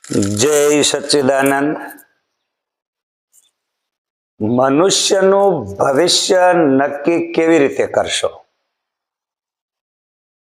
जय सच्चिदानंद। मनुष्यનું ભવિષ્ય નક્કી કેવી રીતે કરશો?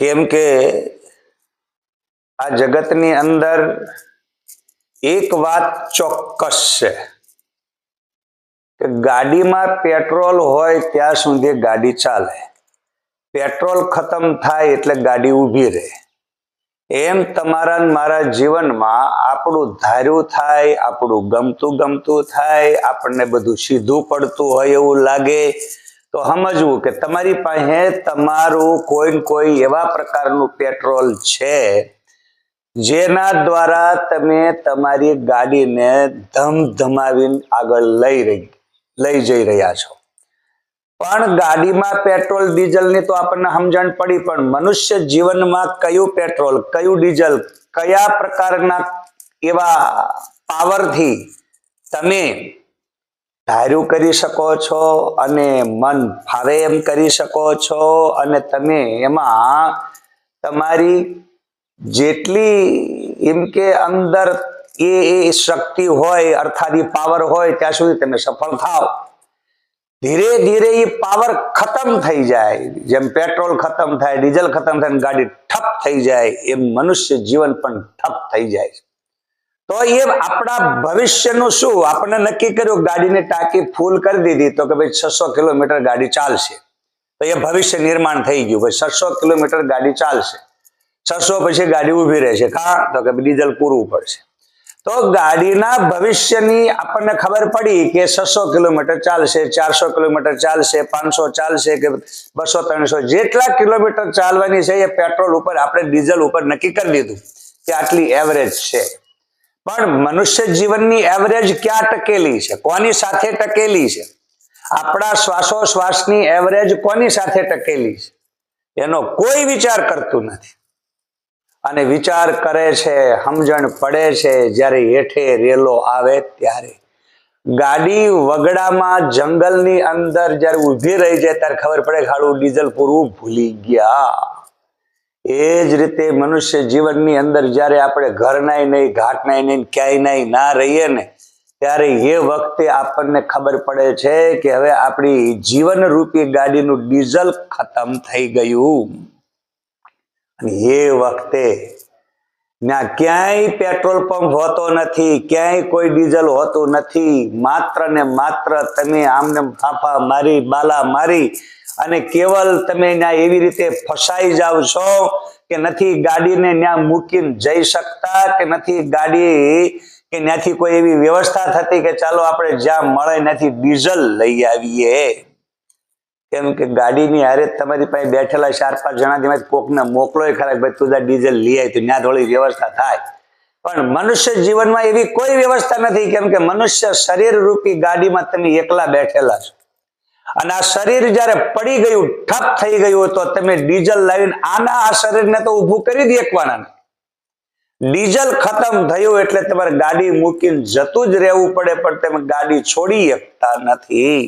કેમ કે આ જગતની અંદર એક વાત ચોક્કસ છે કે ગાડીમાં પેટ્રોલ હોય ત્યાં સુધી ગાડી ચાલે, પેટ્રોલ ખતમ થાય એટલે ગાડી ઊભી રહે। એમ તમારા મારા જીવનમાં આપણું ધાર્યું થાય, આપણું ગમતું થાય, આપણને બધું સીધું પડતું હોય એવું લાગે તો સમજવું કે તમારી પાસે તમારું કોઈ એવા પ્રકારનું પેટ્રોલ છે જેના દ્વારા તમે તમારી ગાડીને ધમધમાવીને આગળ લઈ જઈ રહ્યા છો। પણ ગાડીમાં પેટ્રોલ ડીઝલની તો આપણને સમજણ પડી, પણ મનુષ્ય જીવનમાં કયું પેટ્રોલ, કયું ડીઝલ, કયા પ્રકારના એવા પાવરથી તમે ધાર્યું કરી શકો છો અને મન ફાવે એમ કરી શકો છો, અને તમે એમાં તમારી જેટલી એમ કે અંદર એ શક્તિ હોય અર્થાત એ પાવર હોય ત્યાં સુધી તમે સફળ થાવ। ધીરે ધીરે એ પાવર ખતમ થઈ જાય, જેમ પેટ્રોલ ખતમ થાય, ડીઝલ ખતમ થાય, ગાડી ઠપ થઈ જાય, એમ મનુષ્ય જીવન પણ ઠપ થઈ જાય। તો એ આપણા ભવિષ્યનું શું? આપણે નક્કી કર્યું, ગાડીની ટાંકી ફૂલ કરી દીધી તો કે ભાઈ 600 કિલોમીટર ગાડી ચાલશે, તો એ ભવિષ્ય નિર્માણ થઈ ગયું। ભાઈ 600 કિલોમીટર ગાડી ચાલશે, 600 પછી ગાડી ઊભી રહેશે, કા તો કે ડીઝલ પૂરવું પડશે। તો ગાડીના ભવિષ્યની આપણને ખબર પડી કે 600 કિલોમીટર ચાલશે, 400 કિલોમીટર ચાલશે, 500 ચાલશે કે 200-300 જેટલા કિલોમીટર ચાલવાની છે એ પેટ્રોલ ઉપર આપણે ડીઝલ ઉપર નક્કી કરી દીધું કે આટલી એવરેજ છે। પણ મનુષ્ય જીવનની એવરેજ ક્યાં ટકેલી છે? કોની સાથે ટકેલી છે? આપણા શ્વાસોશ્વાસની એવરેજ કોની સાથે ટકેલી છે? એનો કોઈ વિચાર કરતું નથી, અને વિચાર કરે છે, સમજણ પડે છે જ્યારે હેઠે રેલો આવે ત્યારે। ગાડી વગડામાં જંગલની અંદર જ્યારે ઊભી રહી જાય ત્યારે ખબર પડે કે હાડું ડીઝલ પૂરવું ભૂલી ગયા। એ જ રીતે મનુષ્ય જીવનની અંદર જ્યારે આપણે ઘર નાય નહીં, ઘાટ નાય નહીં, ક્યાંય નાય ના રહીએ ને, ત્યારે એ વખતે આપણને ખબર પડે છે કે હવે આપણી જીવન રૂપી ગાડીનું ડીઝલ ખતમ થઈ ગયું। અને એ વખતે ત્યાં ક્યાંય પેટ્રોલ પંપ હોતો નથી, ક્યાંય કોઈ ડીઝલ હોતું નથી, માત્ર ને માત્ર તમે આમને ફાફા મારી, બાલા મારી અને કેવલ તમે ત્યાં એવી રીતે ફસાઈ જાવ છો કે નથી ગાડીને ત્યાં મૂકીને જઈ શકતા, કે નથી ગાડી કે ત્યાંથી કોઈ એવી વ્યવસ્થા થતી કે ચાલો આપણે જ્યાં મળે ત્યાંથી ડીઝલ લઈ આવીએ। કેમ કે ગાડીની હારે તમારી પાસે બેઠેલા 4-5 જણા કોકને મોકલો ખરા, ભાઈ તું ડીઝલ લઈ આવી તો ત્યાં થોડી વ્યવસ્થા થાય। પણ મનુષ્ય જીવનમાં એવી કોઈ વ્યવસ્થા નથી, કેમ કે મનુષ્ય શરીર રૂપી ગાડીમાં તમે એકલા બેઠેલા છો, અને આ શરીર જયારે પડી ગયું, ઠપ થઈ ગયું, તો તમે ડીઝલ લાવીને આ શરીરને તો ઊભું કરી દે એકવાના। ડીઝલ ખતમ થયું એટલે તમારે ગાડી મૂકીને જતું જ રહેવું પડે, પણ તમે ગાડી છોડી શકતા નથી।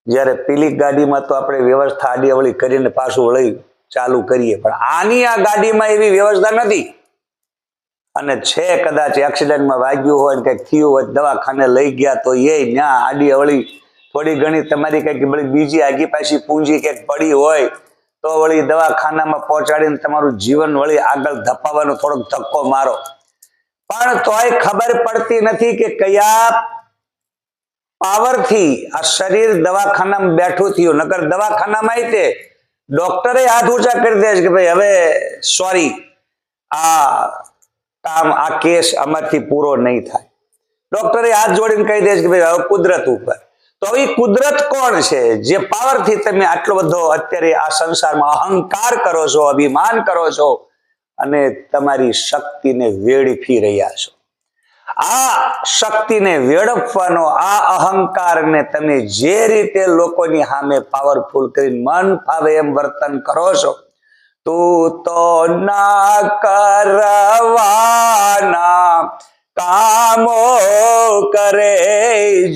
જ્યારે પેલી ગાડીમાં તો આપણે વ્યવસ્થા આડીઅવળી કરીને પાછું વળી ચાલુ કરીએ, પણ આની આ ગાડીમાં એવી વ્યવસ્થા નથી, અને છે કદાચ એક્સિડન્ટમાં વાગ્યું હોય, કંઈક થયું હોય, દવાખાને લઈ ગયા તો એ ત્યાં આડીઅવળી થોડી ઘણી તમારી કંઈક બીજી આગી પાછી પૂંજી કંઈક પડી હોય તો વળી દવાખાનામાં પહોંચાડીને તમારું જીવન વળી આગળ ધપાવવાનો થોડોક ધક્કો મારો, પણ તોય ખબર પડતી નથી કે કયા પાવરથી આ શરીર દવાખાનામાં બેઠું થયું। નકર દવાખાનામાં તે ડોક્ટરે હાથ ઊંચા કરી દે છે કે ભાઈ હવે સોરી, આ કેસ અમારથી પૂરો નહીં થાય। ડોક્ટરે હાથ જોડીને કહી દે છે કે ભાઈ હવે કુદરત ઉપર। તો હવે કુદરત કોણ છે? જે પાવરથી તમે આટલો બધો અત્યારે આ સંસારમાં અહંકાર કરો છો, અભિમાન કરો છો અને તમારી શક્તિને વેડફી રહ્યા છો। આ શક્તિને વેડફવાનો, આ અહંકારને તમે જે રીતે લોકોની સામે પાવરફુલ કરી મન ફાવે એમ વર્તન કરો છો, તું તો ના કરવાના કામો કરે,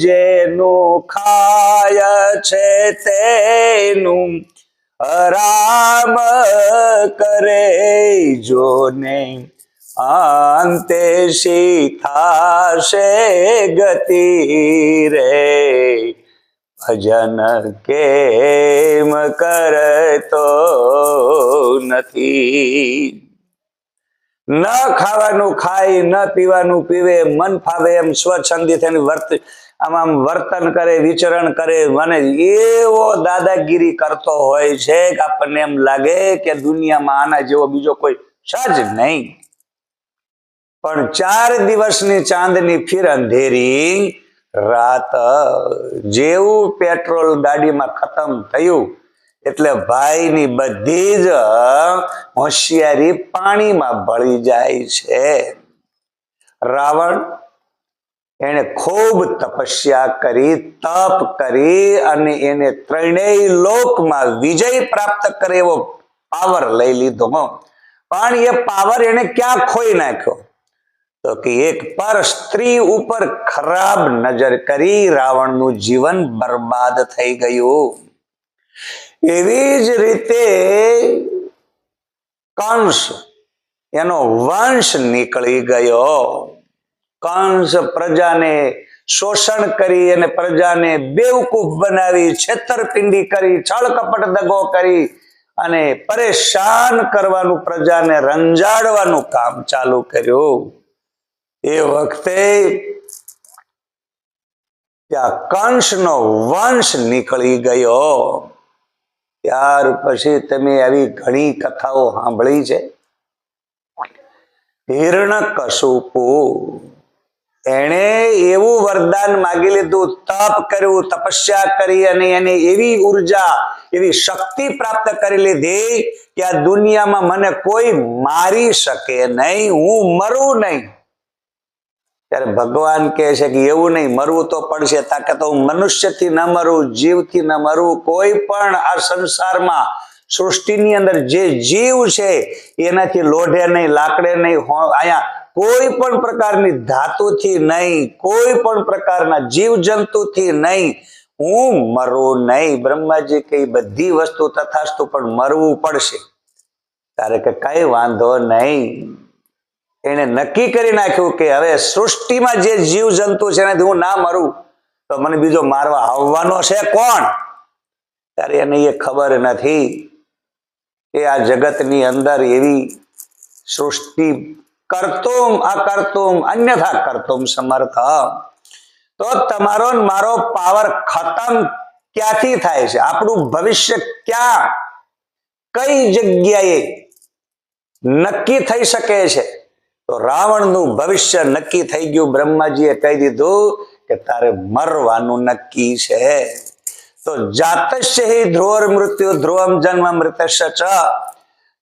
જેનું ખાય છે તેનું રામ કરે, જો નહીં અંતે શીખાશે ગતિ રે, ભજન કેમ કરતો નથી. ન ખાવાનું ખાય, ન પીવાનું પીવે, મન ફાવે એમ સ્વચ્છંદી થઈને આમ વર્તન કરે, વિચરણ કરે, મને એવો દાદાગીરી કરતો હોય છે કે આપણને એમ લાગે કે દુનિયામાં આના જેવો બીજો કોઈ છે જ નહીં. પણ 4 દિવસની ચાંદની ફિર અંધેરી રાત. જેવું પેટ્રોલ ગાડીમાં ખતમ થયું એટલે ભાઈની બધી જ હોશિયારી પાણીમાં ભળી જાય છે. રાવણ એને ખૂબ તપસ્યા કરી, તપ કરી અને એને ત્રણેય લોકમાં વિજય પ્રાપ્ત કરે એવો પાવર લઈ લીધો. પણ એ પાવર એને ક્યાં ખોઈ નાખ્યો? તો કે એક પર સ્ત્રી ઉપર ખરાબ નજર કરી રાવણનું જીવન બરબાદ થઈ ગયું. એવી જ રીતે કંસ એનો વંશ નીકળી ગયો. કંસ પ્રજાને શોષણ કરી અને પ્રજાને બેવકૂફ બનાવી, છેતરપિંડી કરી, છળ કપટ દગો કરી અને પરેશાન કરવાનું, પ્રજાને રંજાડવાનું કામ ચાલુ કર્યું. એ વખતે ત્યાં કંસનો વંશ નીકળી ગયો. ત્યાર પછી તમે આવી ઘણી કથાઓ સાંભળી છે. હિરણ્યકશિપુ એણે એવું વરદાન માગી લીધું, તપ કર્યું, તપસ્યા કરી અને એને એવી ઉર્જા, એવી શક્તિ પ્રાપ્ત કરી લીધી કે આ દુનિયામાં મને કોઈ મારી શકે નહીં, હું મરું નહીં. ત્યારે ભગવાન કહે છે કે એવું નહીં, મરવું તો પડશે. તાકે તો હું મનુષ્યથી ન મરું, જીવથી ન મરું, કોઈ પણ આ સંસારમાં સૃષ્ટિની અંદર જે જીવ છે એનાથી લોઢે નહીં, લાકડે નહીં, અહીંયા કોઈ પણ પ્રકારની ધાતુથી નહીં, કોઈ પણ પ્રકારના જીવ જંતુથી નહીં, હું મરું નહીં. બ્રહ્માજી કઈ બધી વસ્તુ તથાસ્તુ, પણ મરવું પડશે. ત્યારે કે કઈ વાંધો નહીં. એને નક્કી કરી નાખ્યું કે હવે સૃષ્ટિમાં જે જીવ જંતુ છે એનાથી હું ના મરું તો મને બીજો મારવા આવવાનો છે કોણ? ત્યારે એને એ ખબર નથી કે આ જગતની અંદર એવી સૃષ્ટિ કરતુમ અકર્તુમ અન્યથા કરતુમ સમર્થ. તો તમારો મારો પાવર ખતમ ક્યાંથી થાય છે? આપણું ભવિષ્ય ક્યાં, કઈ જગ્યાએ નક્કી થઈ શકે છે? તો રાવણનું ભવિષ્ય નક્કી થઈ ગયું. બ્રહ્માજીએ કહી દીધું કે તારે મરવાનું નક્કી છે. તો જાતસ્ય હિ ધ્રુવર મૃત્યુ ધ્રુવમ જન્મ મૃતસ્ય ચ.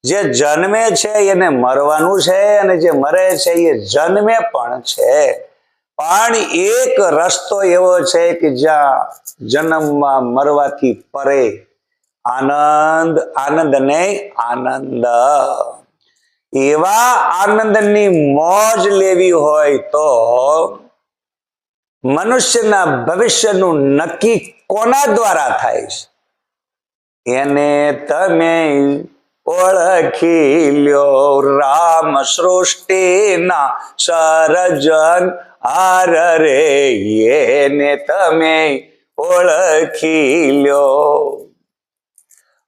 જે જન્મે છે એને મરવાનું છે અને જે મરે છે એ જન્મે પણ છે. પણ એક રસ્તો એવો છે કે જ્યાં જન્મમાં મરવાથી પરે આનંદ, આનંદ ને આનંદ. એવા આનંદની મોજ લેવી હોય તો મનુષ્યના ભવિષ્યનું નક્કી કોના દ્વારા થાય છે? એને તમે ઓળખી લ્યો. રામ સૃષ્ટિના સર્જન હાર રે, એને તમે ઓળખી લ્યો.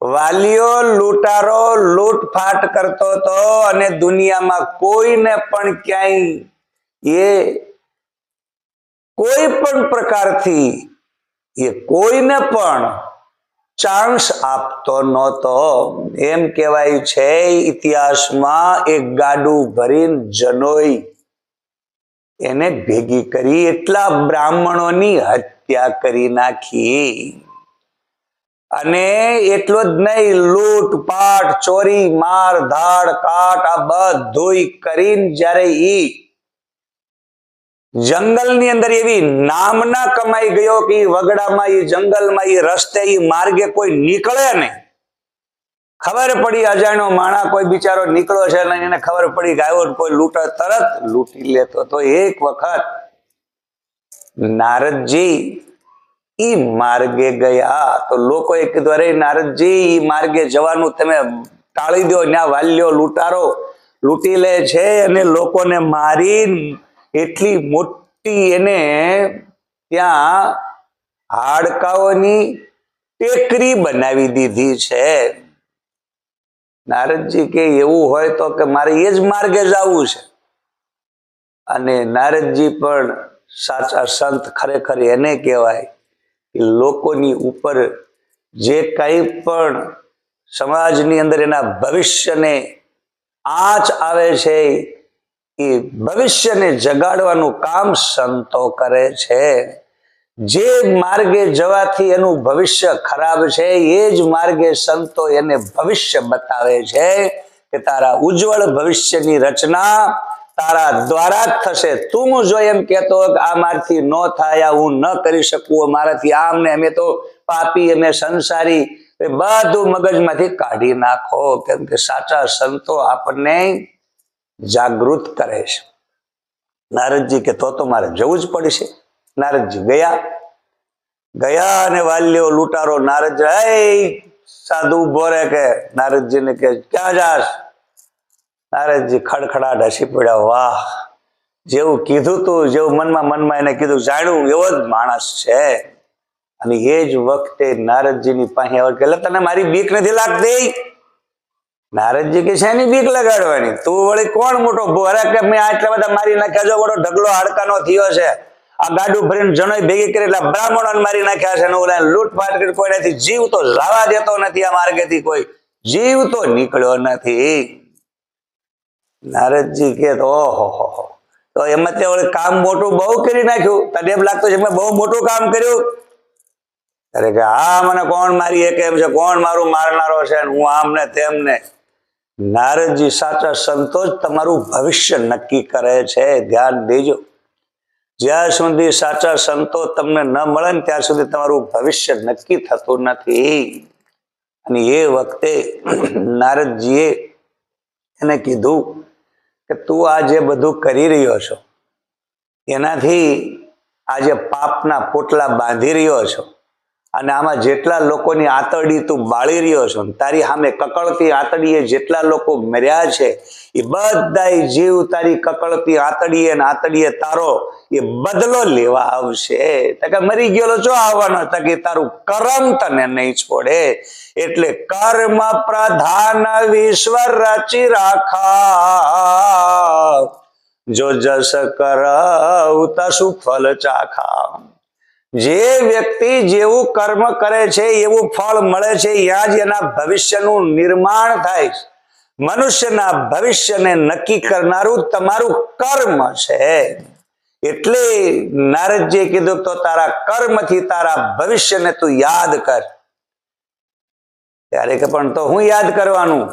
વાલીઓ લૂંટારો લૂંટફાટ કરતો હતો અને દુનિયામાં કોઈને પણ ક્યાંય એ કોઈ પણ પ્રકારથી એ કોઈને પણ ચાન્સ આપતો નહોતો. એમ કહેવાય છે ઇતિહાસમાં એક ગાડું ભરીને જનોઈ એને ભેગી કરી, એટલા બ્રાહ્મણોની હત્યા કરી નાખી. અને એટલો જ નહીં, લૂંટપાટ, ચોરી, માર, ધાડ, કાટ આ બધું કરીને જ્યારે ઈ જંગલની અંદર એવી નામના કમાઈ ગયો કે વગડામાં, એ જંગલમાં, એ રસ્તે, એ માર્ગે કોઈ નીકળે નહીં. ખબર પડી અજાણ્યો માણા કોઈ બિચારો નીકળ્યો છે અને એને ખબર પડી કે આવ્યો કોઈ લૂંટર, તરત લૂંટી લેતો. તો એક વખત નારદજી ઈ માર્ગે ગયા તો લોકોએ કીધું અરે નારદજી ઈ માર્ગે જવાનું તમે ટાળી દો, ત્યાં વાલ્યો લૂંટારો લૂંટી લે છે અને લોકોને મારી એટલી મોટી એને ત્યાં હાડકાઓની ટેકરી બનાવી દીધી છે. નારદજી કે એવું હોય તો કે મારે એ જ માર્ગે જવું છે. અને નારદજી પણ સાચા સંત ખરેખર એને કહેવાય કે લોકોની ઉપર જે કંઈ પણ સમાજની અંદર એના ભવિષ્યને આંચ આવે છે એ ભવિષ્યને જગાડવાનું કામ સંતો કરે છે. જે માર્ગે જવાથી એનું ભવિષ્ય ખરાબ છે એ જ માર્ગે સંતો એને ભવિષ્ય બતાવે છે કે તારા ઉજ્જવળ ભવિષ્યની રચના તારા દ્વારા જ થશે. તું જો એમ કહેતો કે આ મારથી ન થાય, હું ન કરી શકું, મારાથી આમ ને અમે તો પાપી, અમે સંસારી, એ બધું મગજમાંથી કાઢી નાખો. કેમ કે સાચા સંતો આપણને જાગૃત કરે છે. નારદજી કે તો મારે જવું જ પડશે. નારદજી ગયા અને વાલ્યો લૂંટારો નારદ સાધુ ઉભો રહે કે નારદજીને કે ક્યાં જાશ? નારદજી ખડખડાટ હસી પડ્યા. વાહ, જેવું કીધું તું, જેવું મનમાં એને કીધું જાણ્યું એવો જ માણસ છે. અને એ જ વખતે નારદજીની પાસે આવે કે તને મારી બીક નથી લાગતી? નારદજી કે શેની બીક લગાડવાની? તું વળી કોણ મોટો ભોરા કે મેં આટલા બધા મારી નાખ્યા, જો મોટો ઢગલો હાડકાનો થયો છે, આ ગાડું ભરીને જણોય ભેગી કરી એટલે બ્રાહ્મણોને મારી નાખ્યા છે, લૂંટફાટ કરી કોઈ નથી, જીવ તો જવા દેતો નથી, આ માર્ગેથી કોઈ જીવ તો નીકળ્યો નથી. નારદજી કે ઓહો, તો એમાં તે વળી કામ મોટું બહુ કરી નાખ્યું, તને એમ લાગતું છે મેં બહુ મોટું કામ કર્યું? અરે કે હા, મને કોણ મારી એક એમ છે, કોણ મારું મારનારો છે, હું આમ ને તેમ ને. નારદજી સાચા સંતો જ તમારું ભવિષ્ય નક્કી કરે છે. ધ્યાન દેજો, જ્યાં સુધી સાચા સંતો તમને ન મળે ને ત્યાં સુધી તમારું ભવિષ્ય નક્કી થતું નથી. અને એ વખતે નારદજીએ એને કીધું કે તું આ જે બધું કરી રહ્યો છો એનાથી આ જે પાપના પોટલા બાંધી રહ્યો છો અને આમાં જેટલા લોકોની આંતરડી તું બાળી રહ્યો છો, તારી સામે કકળતી આંતડીએ જેટલા લોકો મર્યા છે એ બધા જીવ તારી કકળતી આંતડીએ ને આંતડીએ તારો એ બદલો લેવા આવશે. કે મરી ગયેલો જો આવવાનો કે તારું કર્મ તને નહીં છોડે. એટલે કર્મ પ્રધાન વિશ્વ રચી રાખા, જો જસ કરઉ તસુ ફલ ચાખા. જે વ્યક્તિ જેવું કર્મ કરે છે એવું ફળ મળે છે, ત્યાં જ એના ભવિષ્યનું નિર્માણ થાય છે. મનુષ્યના ભવિષ્યને નક્કી કરનારું તમારું કર્મ છે. એટલે નારદજીએ કીધું તો તારા કર્મથી તારા ભવિષ્યને તું યાદ કર. ત્યારે કે પણ તો હું યાદ કરવાનું?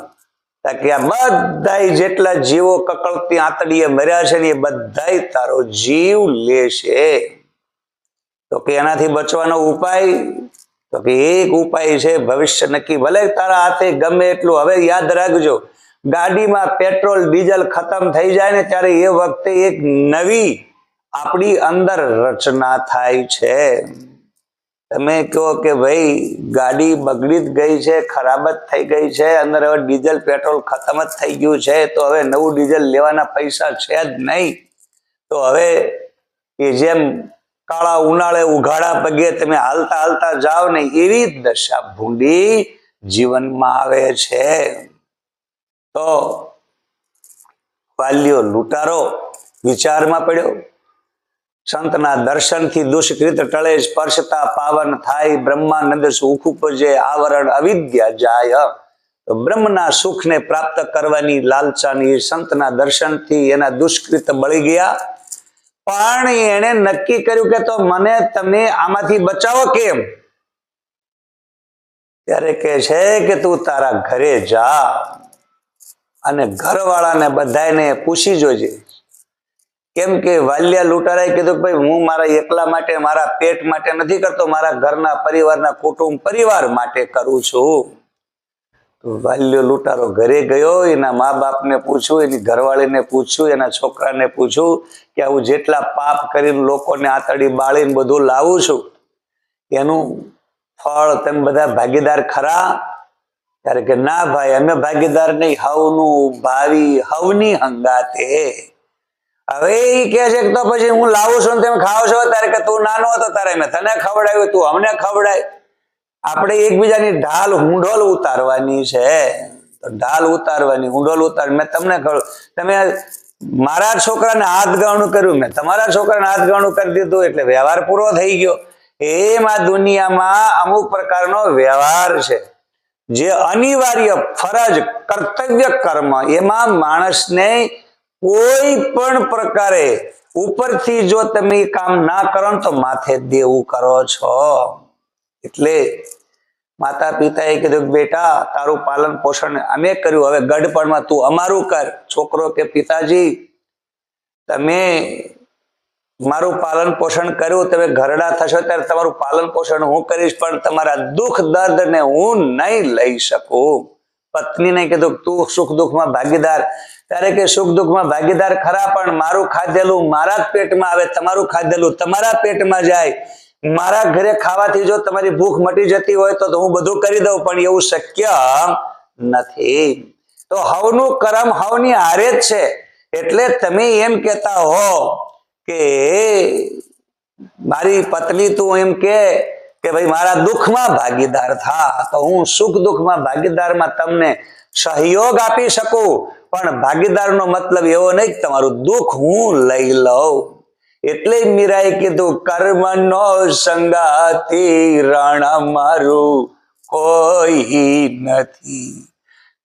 કે આ બધા જેટલા જીવો કકળતી આંતડીએ મર્યા છે ને એ બધા તારો જીવ લેશે. તો કે એનાથી બચવાનો ઉપાય? તો કે એક ઉપાય છે, ભવિષ્ય નક્કી. ભલે તારા હાથે ગમે એટલું, હવે યાદ રાખજો, ગાડીમાં પેટ્રોલ ડીઝલ ખતમ થઈ જાય ને ત્યારે એ વખતે એક નવી આપણી અંદર રચના થાય છે. તમે કહો કે ભાઈ ગાડી બગડી જ ગઈ છે, ખરાબ જ થઈ ગઈ છે, અંદર હવે ડીઝલ પેટ્રોલ ખતમ જ થઈ ગયું છે, તો હવે નવું ડીઝલ લેવાના પૈસા છે જ નહીં. તો હવે એ જેમ કાળા ઉનાળે ઉઘાડા પગે તમે હાલતા હાલતા જાઓ ને એવી જ દશા ભૂંડી જીવનમાં આવે છે. તો વાલ્યો લૂંટારો વિચારમાં પડ્યો. સંતના દર્શનથી દુષ્કૃત ટળે, સ્પર્શતા પાવન થાય, બ્રહ્માનંદ સુખ ઉપજે, આવરણ અવિદ્યા જાય. તો બ્રહ્મના સુખને પ્રાપ્ત કરવાની લાલચાની સંતના દર્શનથી એના દુષ્કૃત બળી ગયા. પણ એને નક્કી કર્યું કે તો મને તમે આમાંથી બચાવો કેમ? ત્યારે કે છે કે તું તારા ઘરે જા અને ઘરવાળાને બધાને પૂછી જોજે. કેમ કે વાલ્યા લૂંટારાએ કીધું કે ભાઈ હું મારા એકલા માટે, મારા પેટ માટે નથી કરતો, મારા ઘરના પરિવારના કુટુંબ પરિવાર માટે કરું છું. તો વાલ્યો લૂંટારો ઘરે ગયો, એના મા બાપને પૂછ્યું, એની ઘરવાળીને પૂછ્યું, એના છોકરાને પૂછ્યું કે હું જેટલા પાપ કરીને લોકોને આંતડી બાળીને બધું લાવું છું એનું ફળ તમે બધા ભાગીદાર ખરા? ત્યારે કે ના ભાઈ, અમે ભાગીદાર નહીં, હવનું ભાવિ હવની હંગાતે. હવે એ કે છે કે તો પછી હું લાવું છું ને તમે ખાવ છો, ત્યારે કે તું નાનો હતો તારે મેં તને ખવડાવ્યું, તું અમને ખવડાય. આપણે એકબીજાની ઢાલ હુંડોલ ઉતારવાની છે. તો ઢાલ ઉતારવાની, હુંડોલ ઉતાર. મેં તમને કહ્યું, તમે મારા છોકરાને હાથ ગાણું કર્યું, મેં તમારા છોકરાને હાથ ગાણું કરી દીધું, એટલે વ્યવહાર પૂરો થઈ ગયો. એમ આ દુનિયામાં અમુક પ્રકારનો વ્યવહાર છે જે અનિવાર્ય ફરજ કર્તવ્ય કર્મ, એમાં માણસને કોઈ પણ પ્રકારે ઉપરથી જો તમે કામ ના કરો તો માથે દેવું કરો છો. એટલે માતા પિતાએ કીધું બેટા તારું પાલન પોષણ અમે કર્યું, હવે ગઢપણમાં તું અમારું કર. છોકરો કે પિતાજી તમે મારું પાલન પોષણ કર્યું, તમે ઘરડા થશો ત્યારે તમારું પાલન પોષણ હું કરીશ, પણ તમારા દુઃખ દર્દ ને હું નહીં લઈ શકું. પત્નીને કીધું તું સુખ દુઃખમાં ભાગીદાર. ત્યારે કે સુખ દુઃખમાં ભાગીદાર ખરા, પણ મારું ખાધેલું મારા જ પેટમાં આવે, તમારું ખાધેલું તમારા પેટમાં જાય. મારા ઘરે ખાવાથી જો તમારી ભૂખ મટી જતી હોય તો હું બધું કરી દઉં, પણ એવું શક્ય નથી. તો હવનું કરમ હવની હારે જ છે. એટલે તમે એમ કહેતા હો કે મારી પત્ની તું એમ કે ભાઈ મારા દુઃખમાં ભાગીદાર થા, તો હું સુખ દુઃખમાં ભાગીદારમાં તમને સહયોગ આપી શકું, પણ ભાગીદારનો મતલબ એવો નહીં કે તમારું દુઃખ હું લઈ લઉં. એટલે મીરાએ કીધું કર્મનો સંગાતી રણ મારું કોઈ નથી.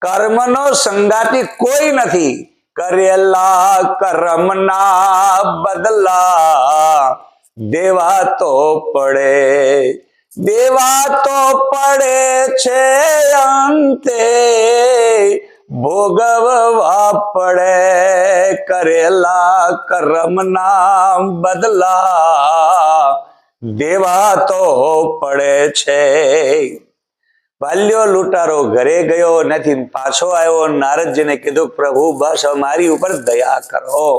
કર્મનો સંગાતી કોઈ નથી. કરેલા કર્મના બદલા દેવા તો પડે છે, અંતે ભોગવવા પડે. કરેલા કર્મના બદલા દેવા તો પડે છે. વાલ્યો લૂંટારો ઘરે ગયો નથી, પાછો આવ્યો. નારદજીને કીધું પ્રભુ બસ મારી ઉપર દયા કરો.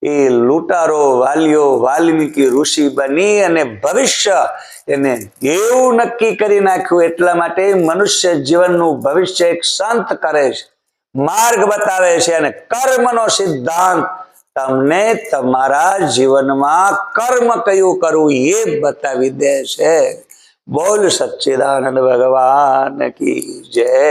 એ લૂંટારો વાલ્યો વાલ્મીકી ઋષિ બની અને ભવિષ્ય એને એવું નક્કી કરી નાખ્યું. એટલા માટે મનુષ્ય જીવનનું ભવિષ્ય એક સંત કરે છે, માર્ગ બતાવે છે, અને કર્મનો સિદ્ધાંત તમને તમારા જીવનમાં કર્મ કયું કરવું એ બતાવી દે છે. બોલ સચ્ચિદાનંદ ભગવાન કી જય.